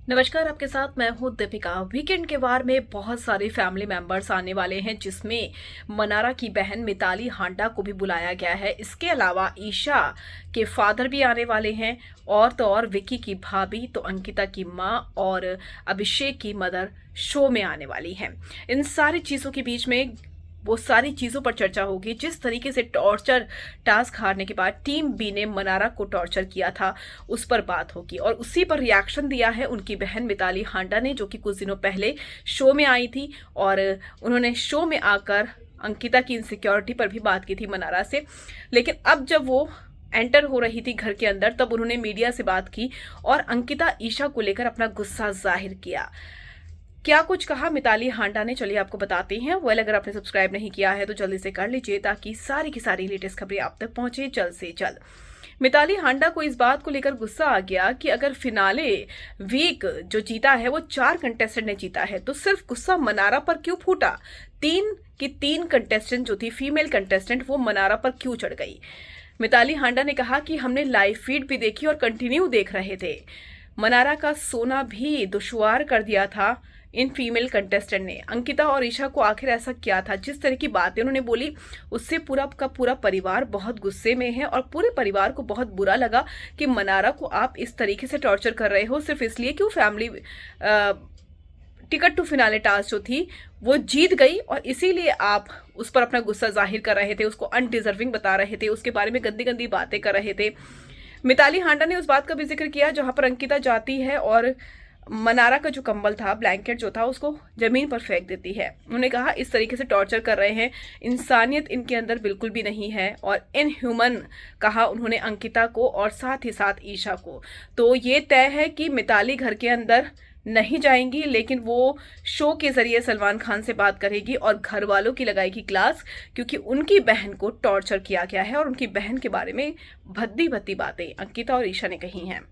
नमस्कार, आपके साथ मैं हूं दीपिका। वीकेंड के वार में बहुत सारे फैमिली मेंबर्स आने वाले हैं, जिसमें मनारा की बहन मिताली हांडा को भी बुलाया गया है। इसके अलावा ईशा के फादर भी आने वाले हैं, और तो और विकी की भाभी, तो अंकिता की माँ और अभिषेक की मदर शो में आने वाली हैं। इन सारी चीज़ों के बीच में वो सारी चीज़ों पर चर्चा होगी। जिस तरीके से टॉर्चर टास्क हारने के बाद टीम बी ने मनारा को टॉर्चर किया था, उस पर बात होगी। और उसी पर रिएक्शन दिया है उनकी बहन मिताली हांडा ने, जो कि कुछ दिनों पहले शो में आई थी और उन्होंने शो में आकर अंकिता की इनसिक्योरिटी पर भी बात की थी मनारा से। लेकिन अब जब वो एंटर हो रही थी घर के अंदर, तब उन्होंने मीडिया से बात की और अंकिता ईशा को लेकर अपना गुस्सा जाहिर किया। क्या कुछ कहा मिताली हांडा ने, चलिए आपको बताते हैं। अगर आपने सब्सक्राइब नहीं किया है तो जल्दी से कर लीजिए, ताकि सारी की सारी लेटेस्ट खबरें आप तक पहुंचे जल्द से जल्द। मिताली हांडा को इस बात को लेकर गुस्सा आ गया कि अगर फिनाले वीक जो जीता है वो 4 कंटेस्टेंट ने जीता है, तो सिर्फ गुस्सा मनारा पर क्यों फूटा। 3 कंटेस्टेंट जो थी फीमेल कंटेस्टेंट, वो मनारा पर क्यों चढ़ गई। मिताली हांडा ने कहा कि हमने लाइव फीड भी देखी और कंटिन्यू देख रहे थे। मनारा का सोना भी दुश्वार कर दिया था इन फीमेल कंटेस्टेंट ने। अंकिता और ईशा को आखिर ऐसा क्या था। जिस तरह की बातें उन्होंने बोली, उससे पूरा का पूरा परिवार बहुत गुस्से में है और पूरे परिवार को बहुत बुरा लगा कि मनारा को आप इस तरीके से टॉर्चर कर रहे हो, सिर्फ इसलिए कि वो family ticket to finale task जो थी वो जीत गई, और इसीलिए आप उस पर अपना गुस्सा जाहिर कर रहे थे, उसको अनडिजर्विंग बता रहे थे, उसके बारे में गंदी गंदी बातें कर रहे थे। मिताली हांडा ने उस बात का भी जिक्र किया जहां पर अंकिता जाती है और मनारा का जो कंबल था, ब्लैंकेट जो था, उसको जमीन पर फेंक देती है। उन्होंने कहा इस तरीके से टॉर्चर कर रहे हैं, इंसानियत इनके अंदर बिल्कुल भी नहीं है, और इनह्यूमन कहा उन्होंने अंकिता को और साथ ही साथ ईशा को। तो ये तय है कि मिताली घर के अंदर नहीं जाएंगी, लेकिन वो शो के जरिए सलमान खान से बात करेगी और घर वालों की लगाएगी क्लास, क्योंकि उनकी बहन को टॉर्चर किया गया है और उनकी बहन के बारे में भद्दी भद्दी बातें अंकिता और ईशा ने कही हैं।